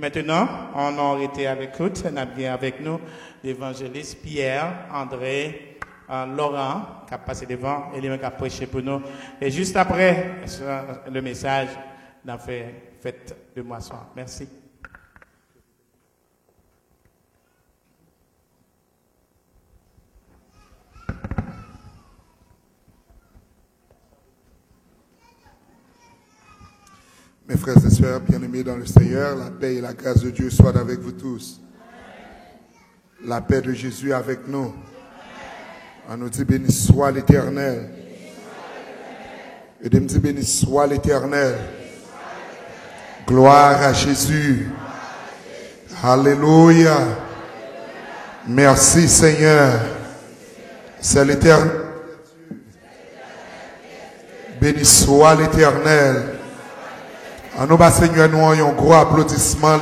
Maintenant, on a été avec nous, on a bien avec nous l'évangéliste Pierre, André, Laurent, qui a passé devant, et lui qui a prêché pour nous. Et juste après le message, on a fait fête de moisson. Merci. Mes frères et sœurs bien-aimés dans le Seigneur, la paix et la grâce de Dieu soient avec vous tous. La paix de Jésus avec nous. On nous dit béni soit l'Éternel. Et de me dire béni soit l'Éternel. Gloire à Jésus. Alléluia. Merci Seigneur. C'est l'Éternel. Béni soit l'Éternel. En nous, Seigneur, nous ayons un gros applaudissement.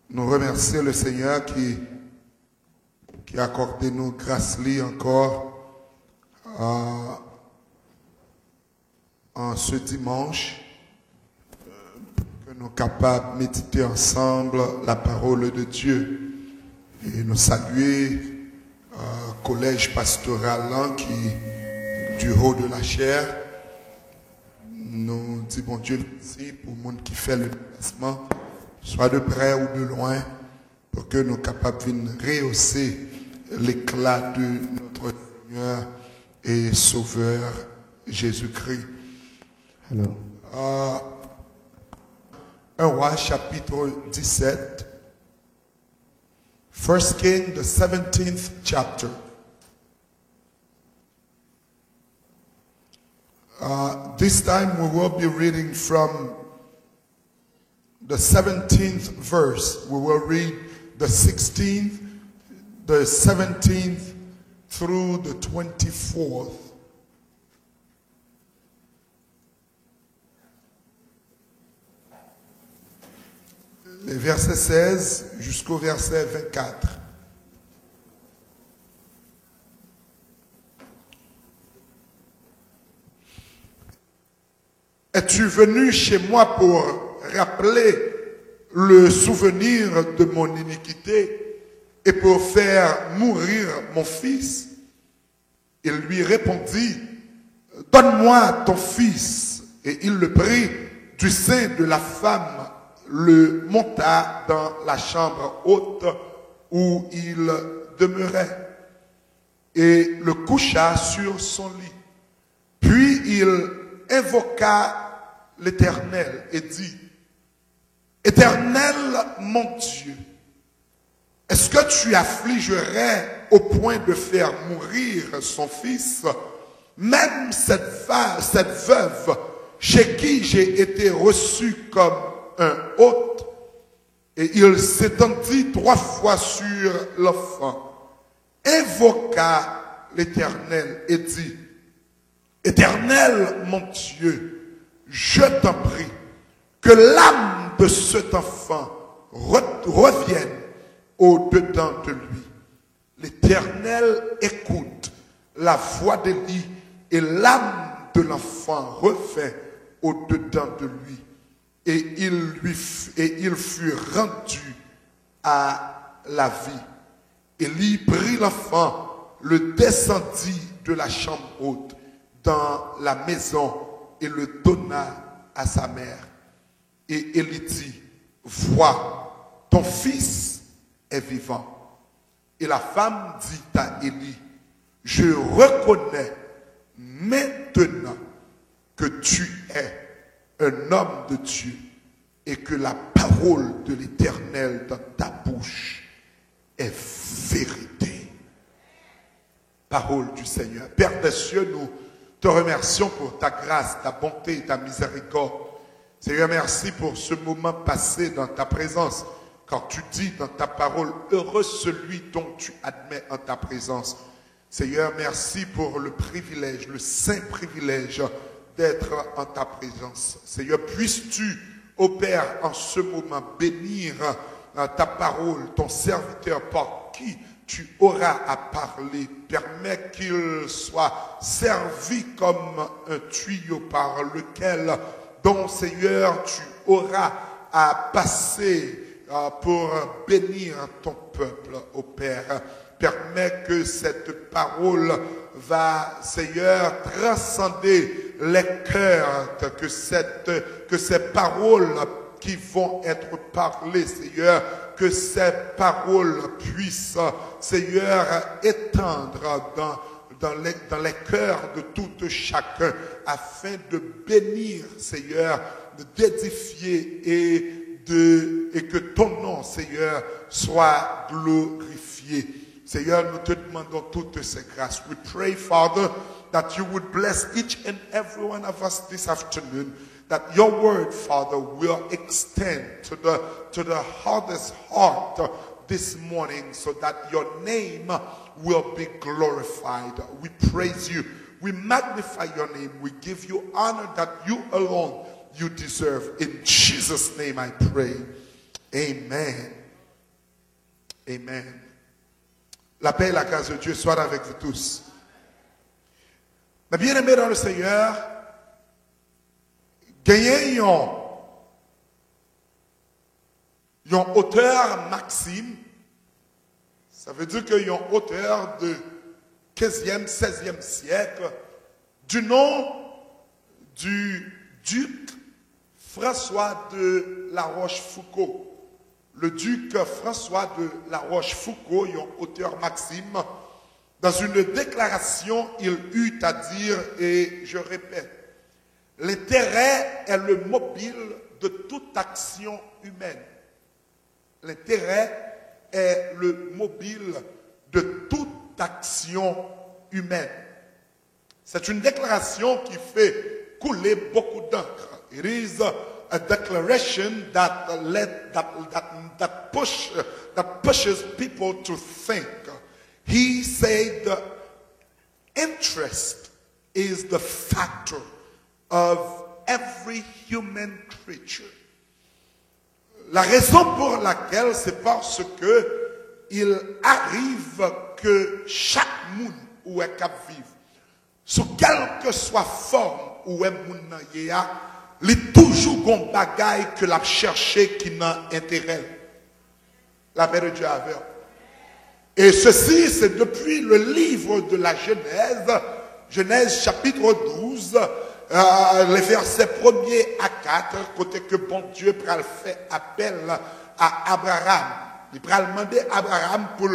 Nous remercions le Seigneur qui a accordé nous grâce encore en ce dimanche. Nous sommes capables de méditer ensemble la parole de Dieu et nous saluer le collège pastoral qui, du haut de la chair, nous disons bon Dieu merci pour le monde qui fait le déplacement, soit de près ou de loin, pour que nous soyons capables de rehausser l'éclat de notre Seigneur et Sauveur Jésus-Christ. 1 Roi chapitre 17. 1 King, the 17th chapter. This time we will be reading from the 17th verse. We will read the 16th, the 17th through the 24th. Les versets 16 jusqu'au verset 24. Es-tu venu chez moi pour rappeler le souvenir de mon iniquité et pour faire mourir mon fils? Il lui répondit, donne-moi ton fils. Et il le prit du sein de la femme, le monta dans la chambre haute où il demeurait et le coucha sur son lit. Puis il invoqua l'Éternel et dit, Éternel mon Dieu, est-ce que tu affligerais au point de faire mourir son fils, même cette veuve chez qui j'ai été reçu comme un hôte? Et il s'étendit 3 fois sur l'enfant, invoqua l'Éternel et dit, Éternel mon Dieu, je t'en prie, que l'âme de cet enfant revienne au-dedans de lui. L'Éternel écoute la voix d'Élie et l'âme de l'enfant revint au-dedans de lui. Et il fut rendu à la vie. Élie prit l'enfant, le descendit de la chambre haute dans la maison et le donna à sa mère. Et Élie dit, vois, ton fils est vivant. Et la femme dit à Élie, je reconnais maintenant que tu es un homme de Dieu et que la parole de l'Éternel dans ta bouche est vérité. Parole du Seigneur. Père des cieux, nous te remercions pour ta grâce, ta bonté et ta miséricorde. Seigneur, merci pour ce moment passé dans ta présence. Quand tu dis dans ta parole, heureux celui dont tu admets en ta présence. Seigneur, merci pour le privilège, le saint privilège d'être en ta présence. Seigneur, puisses-tu, ô Père, en ce moment bénir ta parole, ton serviteur par qui tu auras à parler. Permets qu'il soit servi comme un tuyau par lequel, dont Seigneur, tu auras à passer pour bénir ton peuple, ô Père. Permets que cette parole va, Seigneur, transcender les cœurs, que ces paroles qui vont être parlées, Seigneur, que ces paroles puissent, Seigneur, étendre dans les cœurs de tout chacun, afin de bénir, Seigneur, d'édifier et que ton nom, Seigneur, soit glorifié. Seigneur, nous te demandons toutes ces grâces. We pray, Father, that you would bless each and every one of us this afternoon. That your word, Father, will extend to the hardest heart this morning, so that your name will be glorified. We praise you. We magnify your name. We give you honor that you alone you deserve. In Jesus' name I pray. Amen. Amen. La paix et la grâce de Dieu soient avec vous tous. Mais bien aimés dans le Seigneur, gagner un auteur Maxime, ça veut dire qu'il y a un auteur de 15e, 16e siècle, du nom du duc François de La Rochefoucauld. Le duc François de La Rochefoucauld, un auteur Maxime, dans une déclaration, il eut à dire, et je répète, l'intérêt est le mobile de toute action humaine. L'intérêt est le mobile de toute action humaine. C'est une déclaration qui fait couler beaucoup d'encre. It is a declaration that pushes people to think. He said, interest is the factor of every human creature. La raison pour laquelle, c'est parce que il arrive que chaque monde où est cap vivre, sous quelque que soit forme où est moun nan ye a, li toujours gon bagay que l'a cherché qui n'a intérêt. La paix de Dieu avec. Et ceci, c'est depuis le livre de la Genèse, Genèse chapitre 12, les versets 1er à 4, côté que bon Dieu pral fait appel à Abraham. Il pral demander à Abraham pour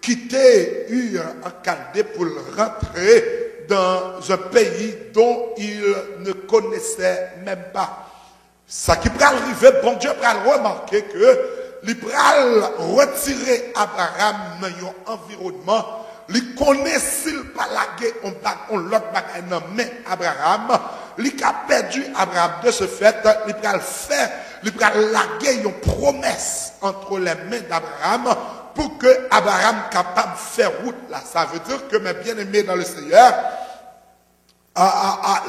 quitter Ur en Chaldée pour rentrer dans un pays dont il ne connaissait même pas. Ça qui pral arriver, bon Dieu pral remarquer que il pral retirer Abraham dans un environnement. Il connaît s'il pas lagué on l'autre bagaille non mais Abraham, il a perdu Abraham de ce fait, il pral laguer une promesse entre les mains d'Abraham pour que Abraham capable de faire route là. Ça veut dire que mes bien-aimés dans le Seigneur,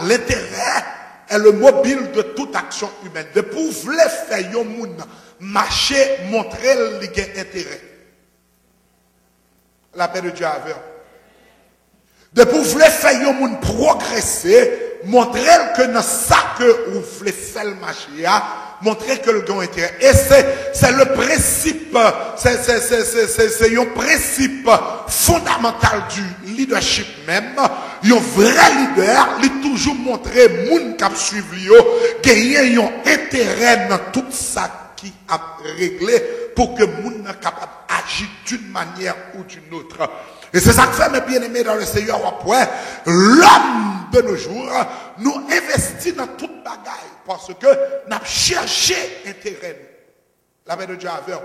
l'intérêt est le mobile de toute action humaine. De pouvoir faire yon moun marcher, montrer l'intérêt. La paix de Dieu avec. De pouvoir faire yon moun progresser, montrer que dans ça que vous voulez faire le marché, montrer que le gain intérêt. Et c'est le principe, c'est un principe fondamental du leadership même. Un vrai leader, il toujours montrer moun qui suivre lui, gagner un intérêt dans tout ça qui a réglé pour que moun soit capable d'agir d'une manière ou d'une autre. Et c'est ça que fait mes bien-aimés dans le Seigneur. Après, l'homme de nos jours nous investit dans toute bagaille parce que nous avons cherché intérêt. La paix de Dieu avec.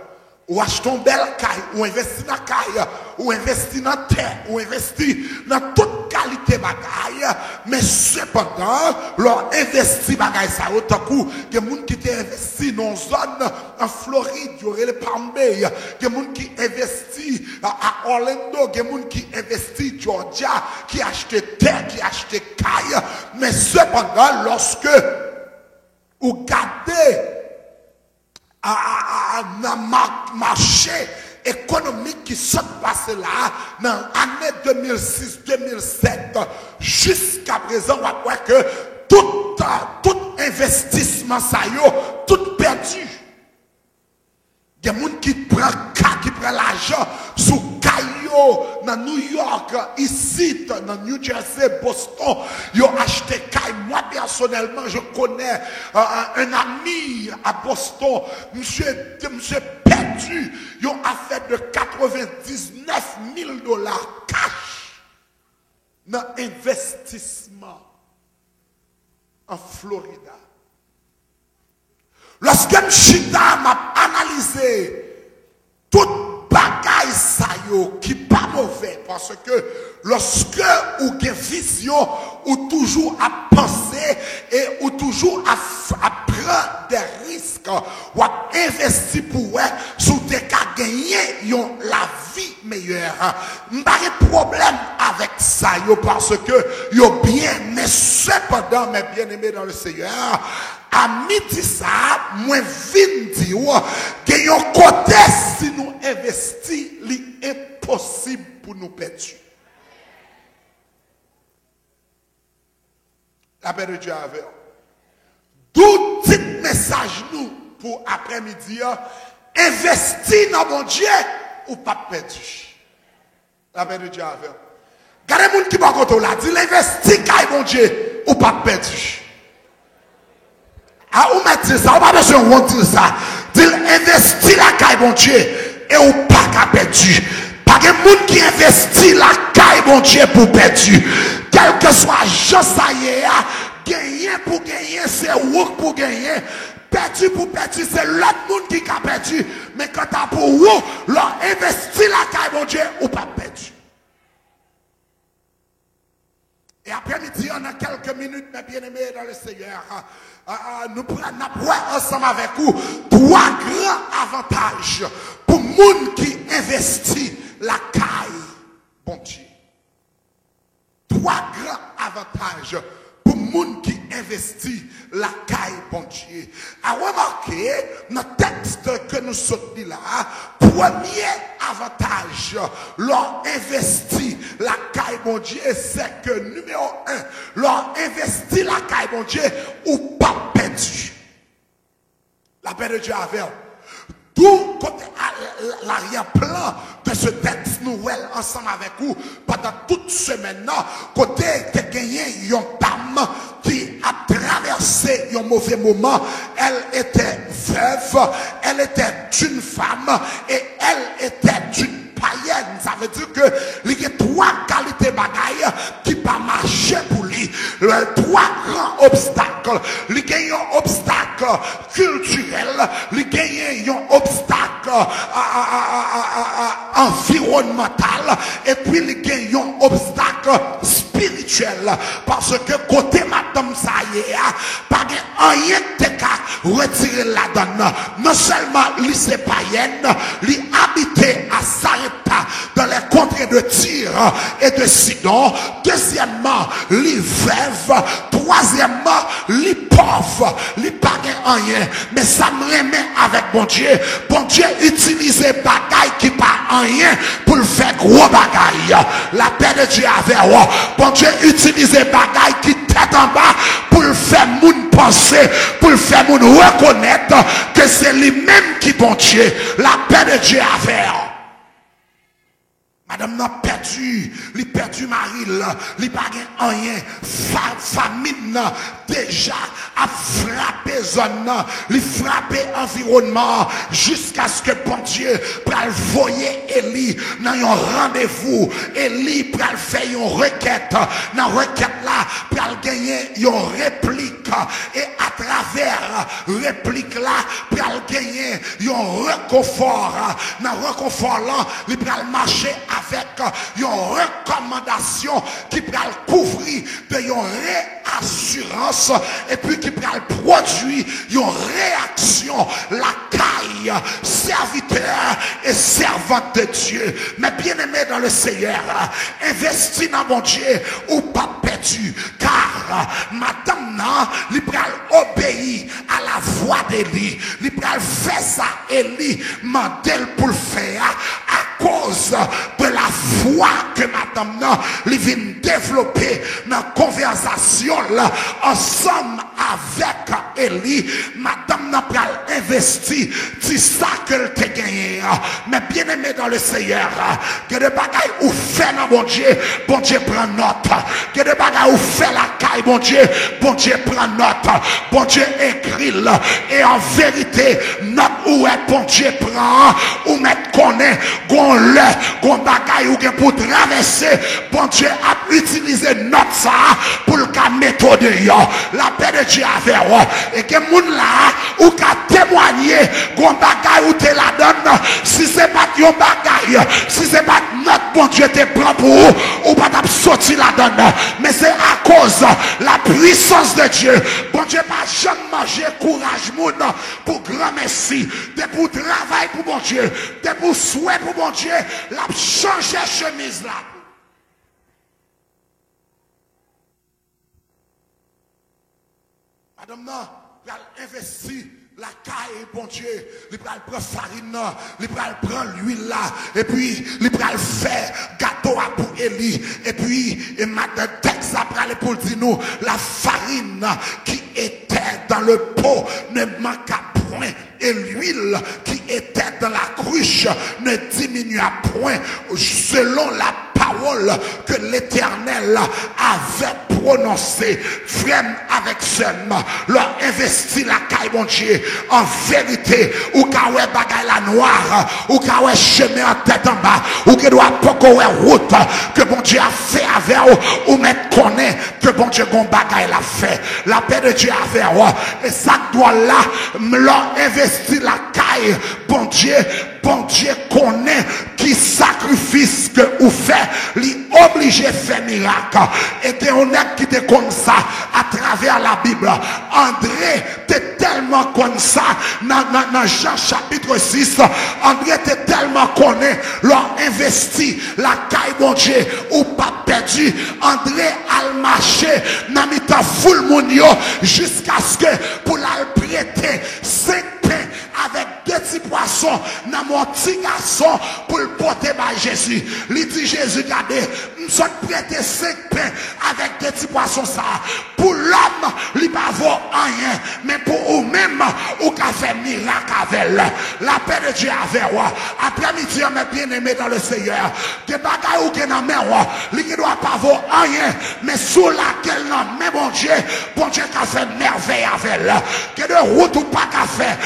Ou acheter une belle caille, ou investir dans la caille, ou investir dans la terre, ou investir dans toute qualité bagaille. Mais cependant, leur investir bagaille ça autant coup que les gens qui investi dans une zone en Floride, il y aurait les Palm Bay, il y a des gens qui investissent à Orlando, il y a des gens qui investissent à Georgia, qui achètent terre, qui achètent caille. Mais cependant, lorsque vous gardez dans le marché économique qui s'est passé là, dans l'année 2006-2007, jusqu'à présent, on voit que tout investissement, ça y est, tout perdu. Il y a des gens qui prennent l'argent sous Caillou, dans New York, ici, dans New Jersey, Boston. Ils ont acheté Caillou. Moi, personnellement, je connais un ami à Boston. Monsieur perdu. Ils ont affaire de 99 000 $ cash dans investissement en Florida. Lorsque Mchita m'a analysé toute bagaille ça yo qui pas mauvais parce que lorsque ou gen vision ou toujours à penser et ou toujours à prendre des risques ou à investir pour sous te ka gagner yon la vie meilleure. M'pa de problème avec ça yo parce que yo bien mais cependant mes bien-aimés dans le Seigneur à midi ça, moi vin di ou, que yon côté si nous investissons, l'impossible pour nous perdre. La paix de Dieu avec. D'où petit message nous pour après-midi, investir dans mon Dieu ou pas perdu. La paix de Dieu avec. Regardez les gens qui va contre là, dit l'investir dans mon Dieu ou pas perdu. Ah, ou mettre ça, ou pas besoin de dire ça. Dit investir la caille, bon Dieu, et ou pas qu'à perdu. Pas de monde qui investit la caille, bon Dieu, pour perdu. Quel que soit Jean Saïe, gagner pour gagner, c'est work pour gagner. Perdu pour perdu, c'est l'autre monde qui a perdu. Mais quand t'as pour vous, leur investir la caille, bon Dieu, ou pas perdu. Et après-midi, on a quelques minutes, mes bien-aimés dans le Seigneur. Nous prenons ensemble avec vous trois grands avantages pour les gens qui investissent la caille, bon Dieu. Trois grands avantages pour les gens qui investissent la caille, bon Dieu. À remarquer, dans le texte que nous sommes là, premier avantage, leur investi la caille, bon Dieu, c'est que numéro un, leur investi la caille, bon Dieu, ou pas perdu. La paix de Dieu avec. Tout côté l'arrière-plan de ce texte nouvelle ensemble avec vous pendant toute semaine, côté que gagné une dame qui a traversé un mauvais moment, elle était veuve, elle était une femme et elle était d'une païenne. Ça veut dire que il y a trois qualités bagaille qui pas marcher pour lui. Trois grands obstacles. Il y a un obstacle culturel, il y a un obstacle environnemental et puis il y a un obstacle spirituel. Parce que côté madame ça y est, pas rien de retirer la donne. Non seulement lycée païenne, il habitait à Sarepta dans les contrées de Tyr et de Sidon. Deuxièmement, les veuves. Troisièmement, les pauvres, les pas rien. Mais ça me remet avec bon Dieu. Bon Dieu utilisait bagaille qui pas rien pour le faire gros bagaille. La paix de Dieu avec vous. Bon Dieu utilisait bagaille qui tête en bas pour le faire moun penser, pour le faire moun reconnaître que c'est lui-même qui bon Dieu. La paix de Dieu avec vous. Madame n'a perdu, il perdu mari, il pas rien, famine déjà a frappé zone, il frappé environnement jusqu'à ce que bon Dieu pral voyer Élie dans un rendez-vous, Élie pral faire une requête, dans requête là pral gagner une réplique et à travers réplique là pral gagner un réconfort, dans réconfort là il pral marcher avec une recommandation qui peut couvrir de une réassurance et puis qui peut produire une réaction, la caille, serviteur et servante de Dieu. Mais bien aimé dans le Seigneur, investis dans mon Dieu ou pas perdu, car madame non, il pral obéir à la voix d'Élie. Il pral faire ça, Élie mandel pour le faire à cause de la foi que madame non, il vient développer dans la conversation là, ensemble avec Élie. Madame n'a pas investi, c'est ça qu'elle t'a gagné. Mais bien aimé dans le Seigneur, que de bagailles ou fait dans bon Dieu prend note. Que de bagailles ou fait la caille, bon Dieu prend note. Bon Dieu écrit là. Et en vérité, note où est bon Dieu prend, ou mettre connaît, gon bagaille ou pour traverser, bon Dieu a utilisé note ça pour le cas méthode. La paix de Dieu avec vous. Et que moun là, ou qu'a témoigné, gon bagaille ou te la donne, si c'est pas yon bagaille, si c'est pas notre bon Dieu te prend pour vous, ou pas t'as sorti la donne. Mais c'est à cause la puissance de Dieu. Bon Dieu pas jamais manger courage moun pour grand merci. De pour travail pour bon Dieu, de pour souhait pour bon Dieu, la changer chemise là. Madame non, il a investi la caille, bon Dieu, il va prendre farine, il va prendre l'huile là, et puis il va faire gâteau à pour Élie, et puis et madame texte après pour dire nous, la farine qui était dans le pot ne manqua point, et l'huile qui était dans la cruche ne diminua point, selon la parole que l'Éternel avait prononcée. Frère avec seulement leur investi la caille bon Dieu en vérité ou kawé bagay la noire ou kawé chemin en tête en bas ou que doit pas route que bon Dieu a fait avec ou mettre connaît que bon Dieu gon bagay la fait la paix de Dieu avec et ça doit là leur investi la caille bon Dieu connaît qui sacrifice que vous fait, lui obligé à faire miracle. Et t'es honnête qui t'est comme ça à travers la Bible. André t'es tellement comme ça dans Jean chapitre 6. André t'es tellement connu, leur investi la caille bon Dieu ou pas perdu. André a marché dans mi-temps full monio jusqu'à ce que pour la prêter 5 pains avec 2 petits poissons dans mon petit garçon pour le porter par Jésus. Il dit Jésus, regardez, nous sommes prêtés 5 pains avec 2 petits poissons ça. Pour l'homme, il ne va avoir rien. Mais pour vous-même, vous avez fait miracle avec la paix de Dieu avec vous. Après-midi, mes bien-aimés dans le Seigneur, des bagailles ou qui n'en met il ne doit pas avoir rien. Mais sur laquelle non, mais bon Dieu a fait merveille avec elle. Que de route ou pas qu'à faire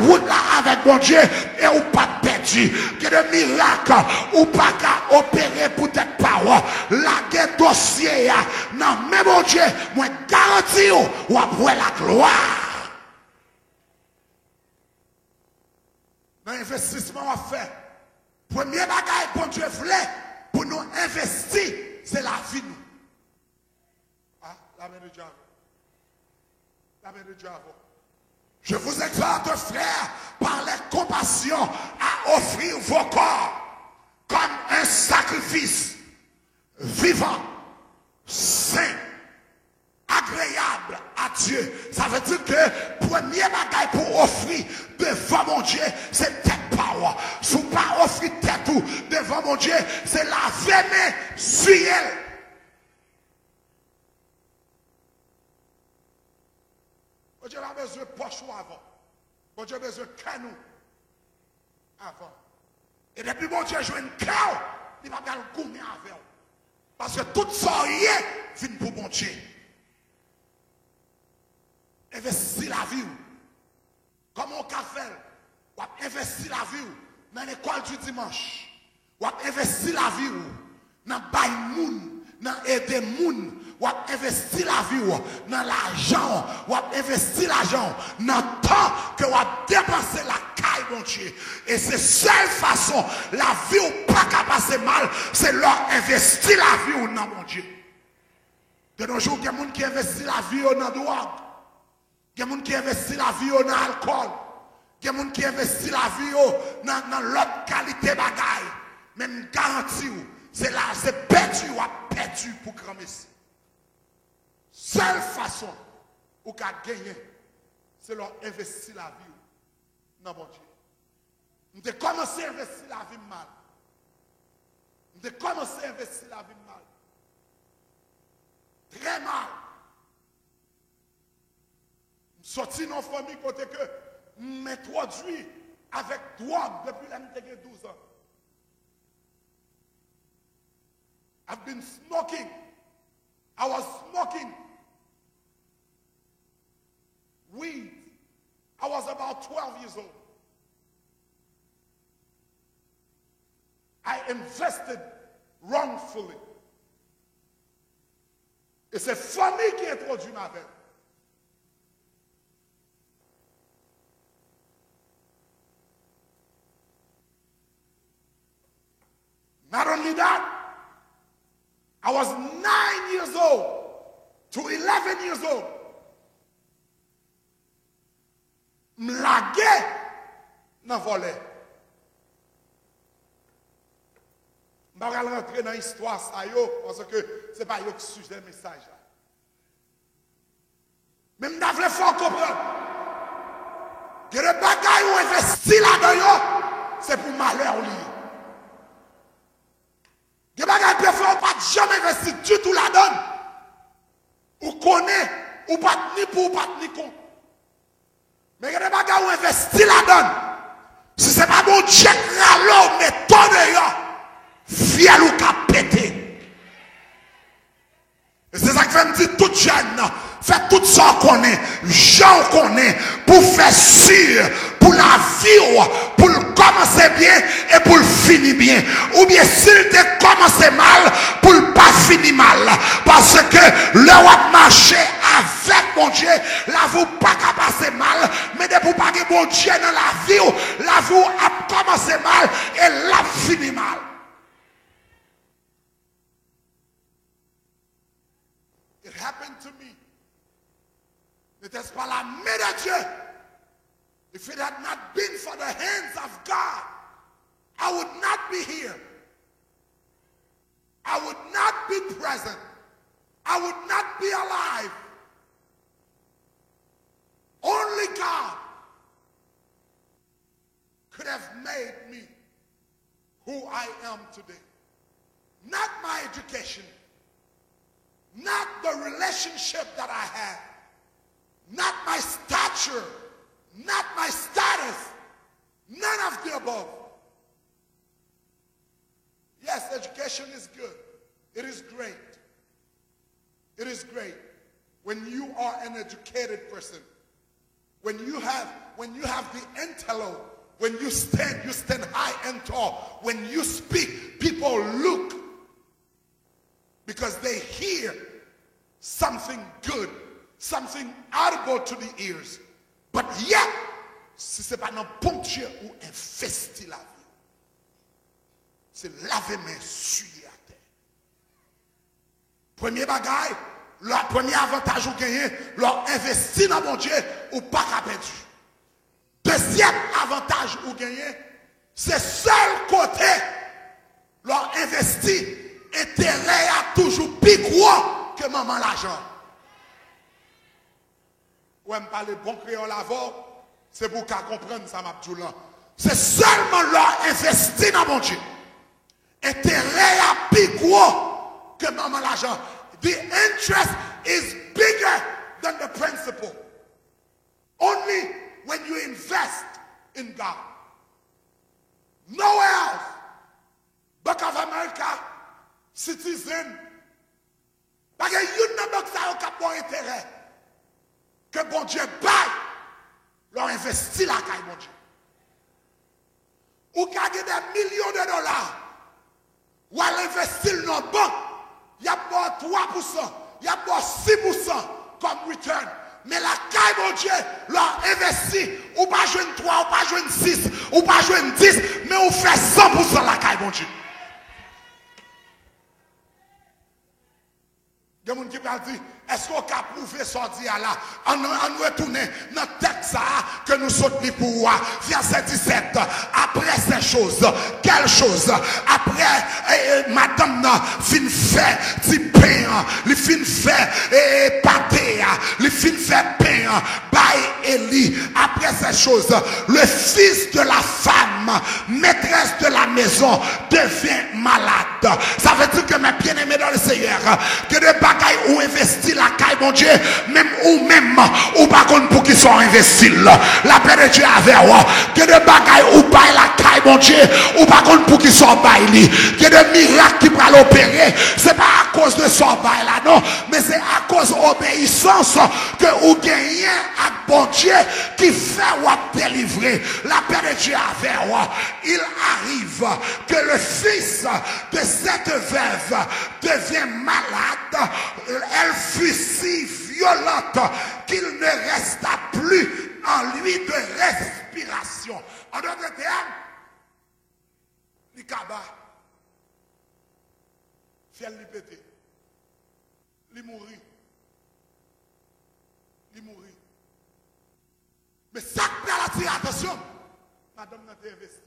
route là avec bon Dieu et ou pas perdu. Que de miracle ou pas qu'à opérer pour cette parole. La dossier non, mais bon Dieu, moi garantis ou après la gloire. Dans l'investissement à faire, premier bagage bon Dieu voulait pour nous investir, c'est la vie. Ah, la main de Dieu. La main de Dieu. Je vous exhorte, frères, par la compassion, à offrir vos corps comme un sacrifice vivant, saint, agréable à Dieu. Ça veut dire que premier bagaille pour offrir devant mon Dieu, c'est tête parole. Si vous pas offrir tête tout devant mon Dieu, c'est la veine sur elle. Dieu a besoin de poche avant. Bon Dieu a besoin de canou avant. Et depuis bon Dieu joue une cœur, il va faire le goût avec. Parce que tout ça vient pour bon Dieu. Investir la vie. Comme on fait, on investir la vie dans l'école du dimanche. On investir la vie dans le bail moun, dans aider moun. Ou investir la vie dans l'argent, ou investir l'argent dans le temps que vous dépensé la caille, mon Dieu. Et c'est seule façon, la vie ou pas qu'à passer mal, c'est leur investir la vie ou non, mon Dieu. De nos jours, il y a des gens qui investissent la vie dans la drogue. Il y a des gens qui investissent la vie dans l'alcool. Il y a des gens qui investissent la vie dans l'autre qualité bagaille. Même garantie, c'est là, c'est perdu ou perdu pour grand messie. Seule façon ou qu'à gagner, c'est leur investir la vie dans mon Dieu. Nous avons commencé à investir la vie mal. Nous avons commencé à investir la vie mal. Très mal. Nous sommes sortis dans une famille côté que nous m'introduit avec drogue depuis l'année 12 ans. I've been smoking. I was smoking weed. I was about 12 years old. I invested wrongfully. Et c'est famille qui introduit ma vie. Not only that, I was 9 years old to 11 years old. M'lagué dans le volet. Je ne vais pas rentrer dans l'histoire ça parce que ce n'est pas yo qui sujet le message. Mais je voulais faire comprendre que le bagage où investi là-dedans, c'est pour malheur lié. Les bagages peut faire pas jamais investi du tout là-dedans. Ou connaît, ou pas ni pour, ou pas ni con. Mais les bagages où investi là-dedans, si ce n'est pas bon Dieu qui râle, mais ton dehors, fiel ou qu'a pété. Et c'est ça que fait me dire tout jeune, fait tout ça qu'on est, gens qu'on est, pour faire sûr, pour la vie, pour le commencer bien et pour le finir bien. Ou bien s'il te commencé mal, pour le pas finir mal. Parce que le roi marché avec mon Dieu, la vous pas qu'à passer mal, mais de pour pas que mon Dieu dans la vie, la vous a commencé mal et la fini mal. It happened to me. N'était-ce pas la main de Dieu? If it had not been for the hands of God, I would not be here. I would not be present. I would not be alive. Only God could have made me who I am today. Not my education. Not the relationship that I have. Not my stature. Not my status. None of the above. Yes, education is good. It is great. It is great. When you are an educated person, when you have the intello, when you stand high and tall. When you speak, people look because they hear something good, something audible to the ears. But yet, si ce n'est pas dans bon Dieu où investir la vie, c'est laver mes souliers à terre. Premier bagaille, le premier avantage ou gagner, leur investir dans mon Dieu ou pas qu'à perdu. Deuxième avantage ou gagner, c'est seul côté, leur investir, intérêt à toujours plus gros que maman l'argent. Ouais, me parler bon créole avant, c'est pour qu'à comprendre ça, ma petite. C'est seulement leur investir dans mon Dieu. Intérêt à plus gros que maman l'argent. The interest is bigger than the principal. Only when you invest in God. Nowhere else. Bank of America, Citizen, parce que you n'as pas bon intérêt. Que bon Dieu baille, leur investit la caille, bon Dieu. Ou gagner des millions de dollars, ou à l'investir dans la banque, il y a pas 3%, il y a pas 6% comme return. Mais la caille, mon Dieu, leur investit, ou pas jouer 3, ou pas jouer 6, ou pas jouer 10, mais on fait 100% la caille, mon Dieu. Il y a des gens qui peuvent dire, est-ce qu'on peut prouver ça là? On retourne dans le texte que nous sommes pour voir. Verset 17. Après ces choses, quelles choses? Après, madame fin fait du pain les fin fait et pâté, les fin fait pain, by Élie. Après ces choses, le fils de la femme, maîtresse de la maison, devient malade. Ça veut dire que mes bien-aimés dans le Seigneur, que des bagailles ou investi la caille, mon Dieu, même ou pas contre pour qu'ils soient investis. La paix de Dieu avec moi. Que des bagailles ou pas la caille, mon Dieu, ou pas contre pour qu'ils soient baillis. Que des miracles qui pourraient l'opérer, c'est pas à cause de son bail là, non, mais c'est à cause de l'obéissance que ou gagnez à bon Dieu qui fait ou délivrer. La paix de Dieu avec moi. Il arrive que le fils de cette veuve devient malade. Elle fut si violente qu'il ne resta plus en lui de respiration. En d'autres termes, l'ikaba, fiel li pété, li mourit, mais ça qui a attiré attention, madame n'a pas investi.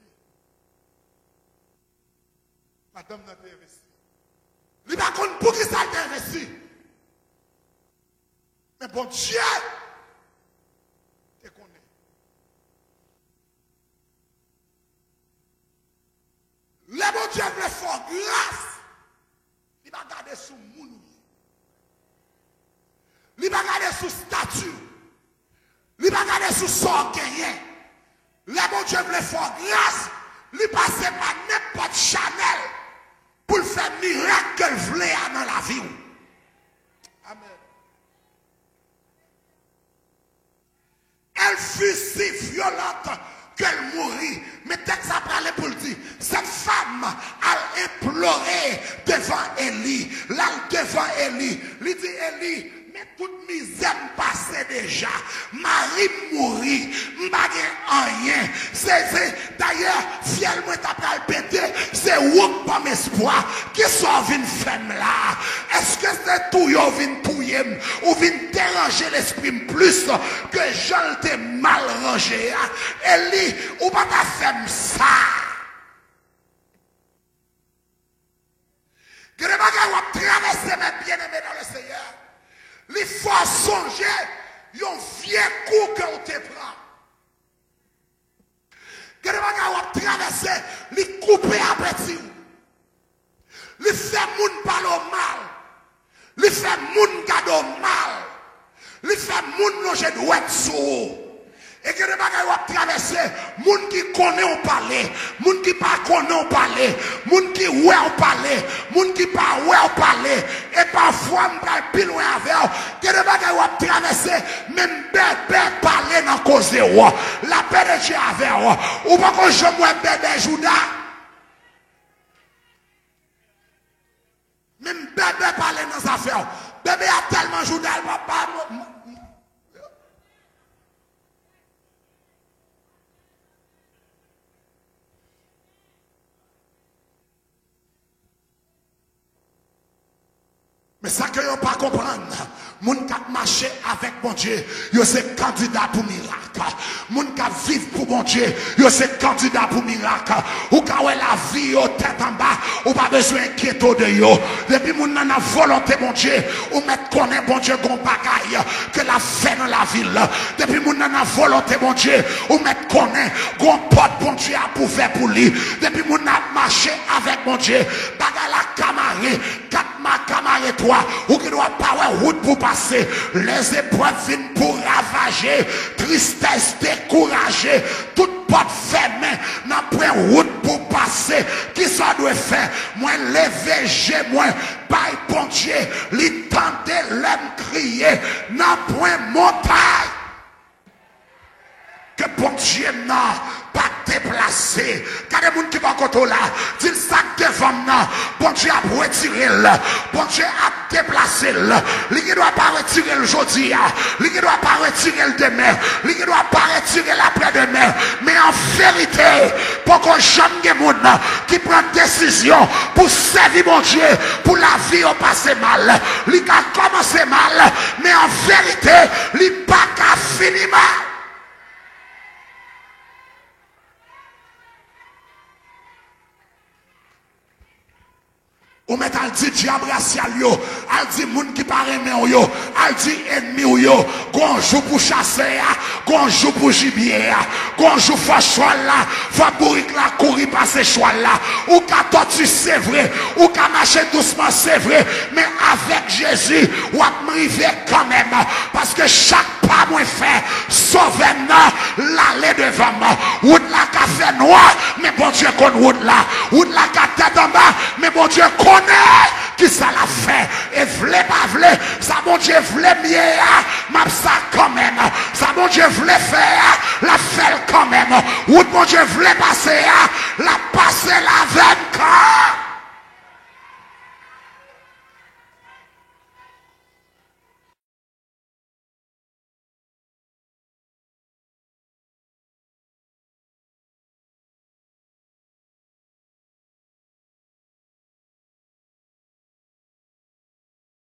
Madame n'a pas investi. Il va compte pour qui ça a été investi. Mais bon Dieu, te connaît. Le bon Dieu veut faire grâce. Il va garder sous moun. Il va garder sous statut. Il va garder sous son gagné. Le bon Dieu veut faire grâce. Il passe par n'importe Chanel pour faire miracle qu'elle voulait dans la vie. Amen. Elle fut si violente qu'elle mourit. Mais texte a parlé pour le dire. Cette femme a imploré devant Élie. Là, devant Élie. Il dit Élie, mais toute misère passée déjà. Marie mourit. M'bagé rien. C'est d'ailleurs, fiel moi t'as pas le péter. C'est où comme espoir. Qui sont venu faire là? Est-ce que c'est tout yo vin touyer ou vin déranger l'esprit plus que Jean t'ai mal rangé? Élie, ou pas ta femme ça? Que les bagages ont traversé mes bien-aimés dans le Seigneur. Les faut songer, ils ont vieux coup que on te prend. Que les bagages ont traversé, les couper à petit. Les faire moun parler mal. Les faire moun gado mal. Les faire moun loger douette sous. Et que les bagages ont traversé, moun qui connaît on parler, moun qui pas connaît on parler, moun qui ouais on parler, moun qui pas ouais on parler, et parfois on parle plus loin avec eux, que les bagages ont traversé, même bébé parler dans cause de eux, la paix de Dieu avec eux, ou pas que je vois bébé Judas, même bébé parler dans sa affaire, bébé a tellement Judas, il va pas. Mais ça que vous pas comprendre, moun qui marché avec mon Dieu, yo c'est candidat pour miracle. Moun qui vivre pour mon Dieu, yo c'est candidat pour miracle. Ou ka ouais la vie au tête en bas, ou pas besoin d'inquiéter de yo. Depuis moun nan a volonté mon Dieu, ou mettre connaît bon Dieu gon bagaille que la fait dans la ville. Depuis moun nan a volonté mon Dieu, ou mettre connaît gon porte bon Dieu a pour faire pour lui. Depuis moun nan marché avec mon Dieu, bagaille la camarade, ma camarade toi, ou qui doit pas avoir route pour passer, les épreuves viennent pour ravager, tristesse décourager, toute porte fermée, n'a point route pour passer, qui ça doit faire, moi lever, j'ai moi, by bon Dieu, li tente l'aime crier, n'a point montagne, que bon Dieu n'a pas déplacé. Car les gens qui vont côté là, disent ça devant nous. Bon Dieu a retiré le. Bon Dieu a déplacé le. Il ne doit pas retirer le jeudi. Il ne doit pas retirer le demain. Il ne doit pas retirer l'après-demain. Mais en vérité, pour qu'on jamais des gens qui prennent décision pour servir mon Dieu, pour la vie au passé mal. Il a commencé mal, mais en vérité, il n'a pas qu'à finir mal. Ou met al dit diable racial yo, al dit moun qui pas aimer yo, al dit ennemi yo, gonjou pour chasser ya, gonjou pour gibier ya, gonjou fa cheval là, fa bourrique la courir passer cheval là, ou ka tortue c'est vrai, ou ka marcher doucement c'est vrai, mais avec Jésus, ou a m'river quand même, parce que chaque pas moins fait, sauve-moi, l'aller devant moi, ou de la café noir, mais bon Dieu qu'on route là, ou de la tête en bas, mais bon Dieu connaît qui ça l'a fait, et vle pas vle, ça bon Dieu vle mieux, m'a ça quand même, ça bon Dieu vle faire, la fait quand même, ou bon Dieu vle passer, la passer la veine quand